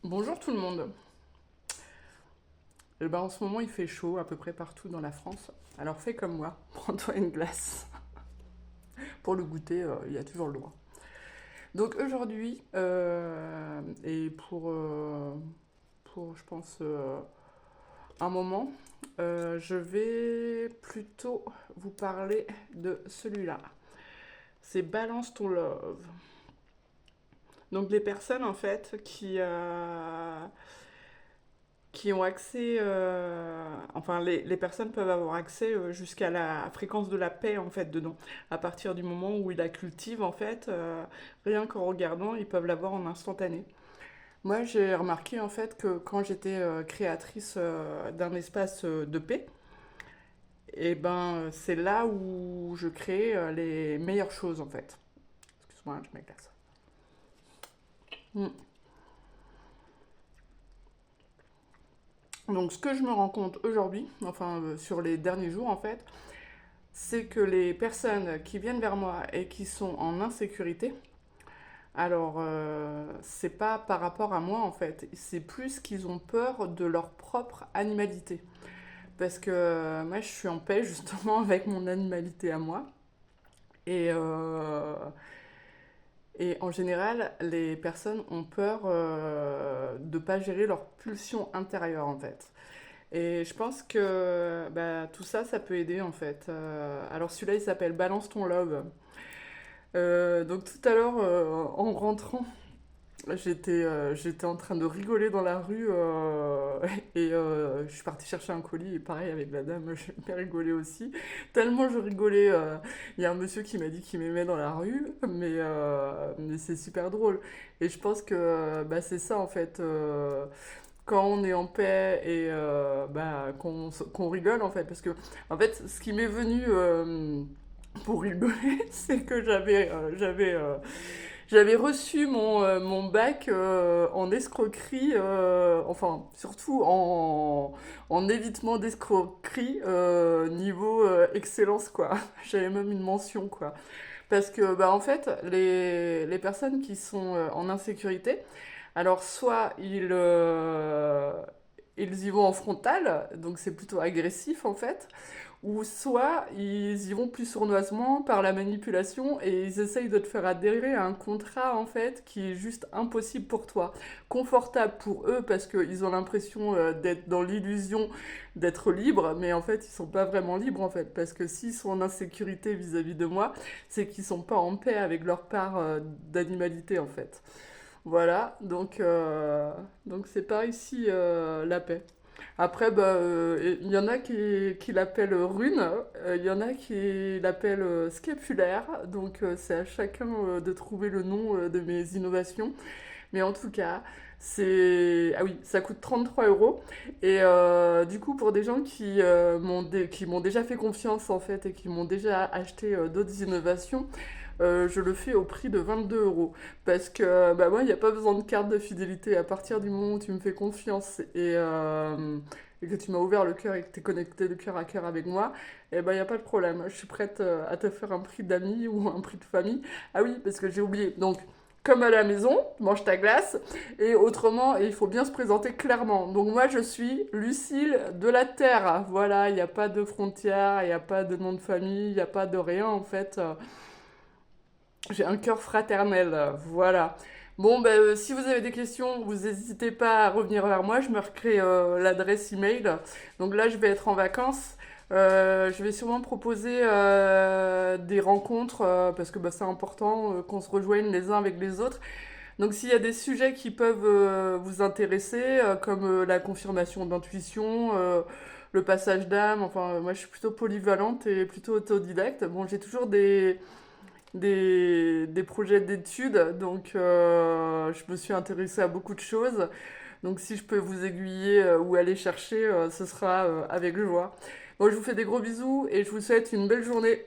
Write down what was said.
Bonjour tout le monde. En ce moment il fait chaud à peu près partout dans la France. Alors fais comme moi, prends-toi une glace. Pour le goûter, il y a toujours le droit. Donc aujourd'hui, et pour je pense un moment, je vais plutôt vous parler de celui-là. C'est Balance ton love. Donc les personnes en fait qui ont accès, enfin les personnes peuvent avoir accès jusqu'à la fréquence de la paix en fait dedans. À partir du moment où ils la cultivent en fait, rien qu'en regardant, ils peuvent l'avoir en instantané. Moi j'ai remarqué en fait que quand j'étais créatrice d'un espace de paix, et ben c'est là où je crée les meilleures choses en fait. Excuse-moi, je m'aglace. Mm. Donc ce que je me rends compte aujourd'hui, enfin sur les derniers jours en fait, c'est que les personnes qui viennent vers moi et qui sont en insécurité, alors c'est pas par rapport à moi en fait, c'est plus qu'ils ont peur de leur propre animalité. Parce que moi je suis en paix justement avec mon animalité à moi. Et, euh, et en général, les personnes ont peur de pas gérer leur pulsion intérieure en fait. Et je pense que bah, tout ça, ça peut aider en fait. Alors celui-là, il s'appelle Balance ton love. Donc tout à l'heure, en rentrant, j'étais en train de rigoler dans la rue et je suis partie chercher un colis et pareil avec la dame, j'ai bien rigolé aussi. Tellement je rigolais, il y a un monsieur qui m'a dit qu'il m'aimait dans la rue, mais c'est super drôle. Et je pense que bah, c'est ça en fait. Quand on est en paix et bah, qu'on rigole en fait. Parce que en fait, ce qui m'est venu pour rigoler, c'est que j'avais reçu mon bac en escroquerie, enfin surtout en évitement d'escroquerie niveau excellence quoi. J'avais même une mention quoi. Parce que bah, en fait, les personnes qui sont en insécurité, alors soit ils y vont en frontal, donc c'est plutôt agressif en fait, ou soit ils y vont plus sournoisement par la manipulation et ils essayent de te faire adhérer à un contrat en fait qui est juste impossible pour toi. Confortable pour eux parce qu'ils ont l'impression d'être dans l'illusion d'être libres, mais en fait ils sont pas vraiment libres en fait parce que s'ils sont en insécurité vis-à-vis de moi, c'est qu'ils sont pas en paix avec leur part d'animalité en fait. Voilà, donc c'est par ici la paix. Après, bah, il y en a qui l'appellent rune, il y en a qui l'appellent scapulaire, donc c'est à chacun de trouver le nom de mes innovations. Mais en tout cas, c'est... Ah oui, ça coûte 33 € et du coup, pour des gens qui m'ont déjà fait confiance en fait et qui m'ont déjà acheté d'autres innovations, je le fais au prix de 22 € parce que bah, moi, il n'y a pas besoin de carte de fidélité. À partir du moment où tu me fais confiance et que tu m'as ouvert le cœur et que tu es connecté de cœur à cœur avec moi, eh ben, il n'y a pas de problème. Je suis prête à te faire un prix d'amis ou un prix de famille. Ah oui, parce que j'ai oublié. Donc, comme à la maison, mange ta glace, et autrement, il faut bien se présenter clairement. Donc moi, je suis Lucille de la Terre. Voilà, il n'y a pas de frontières, il n'y a pas de nom de famille, il n'y a pas de rien en fait. J'ai un cœur fraternel, voilà. Bon, ben, si vous avez des questions, vous n'hésitez pas à revenir vers moi. Je me recrée l'adresse email. Donc là, je vais être en vacances. Je vais sûrement proposer des rencontres parce que bah, c'est important qu'on se rejoigne les uns avec les autres. Donc s'il y a des sujets qui peuvent vous intéresser, comme la confirmation d'intuition, le passage d'âme, enfin moi je suis plutôt polyvalente et plutôt autodidacte. Bon, j'ai toujours des projets d'études, donc je me suis intéressée à beaucoup de choses. Donc si je peux vous aiguiller ou aller chercher, ce sera avec joie. Bon, je vous fais des gros bisous et je vous souhaite une belle journée.